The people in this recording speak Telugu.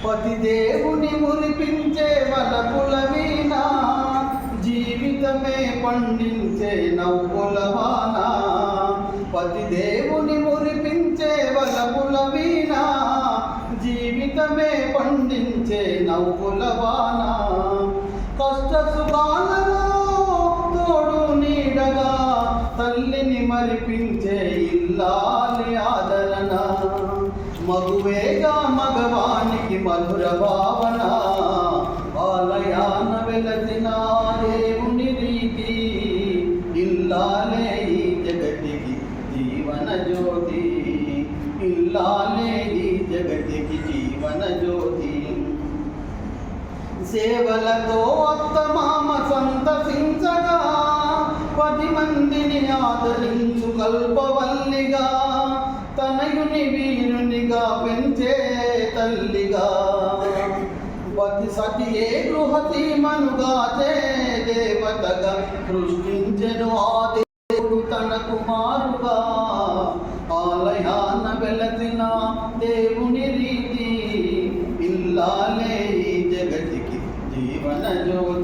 పతి దేవుని మురిపించే వలపుల వీణ, జీవితమే పండించే నవ్వుల వాన. పతి దేవుని మురిపించే వలపుల వీణ, జీవితమే పండించే నవ్వుల వాన. కష్ట సుఖాలలో తోడు నీడగా తల్లిని మరిపించే ఇల్లాలి ఆదరణ. మగువేగా మగవానికి మధుర భావన, ఆలయాన వెలసిన దేవుని రీతి. ఇల్లాలే ఈ జగతికి జీవన జ్యోతి, ఇల్లాలే ఈ జగతికి జీవన జ్యోతి. సేవలతో అత్తమామ సంతసించగా, 10 మందిని ఆదరించు కల్పవల్లిగా, తనయుని వీరునిగా పెంచే తల్లిగా. పతి సతియే గృహసీమనుగాచే దేవతగా సృష్టించెను ఆ దేవుడు తన కుమారుగా. ఆలయాన వెలసిన దేవుని రీతి, ఇల్లాలే ఈ జగతికి జీవన జ్యోతి.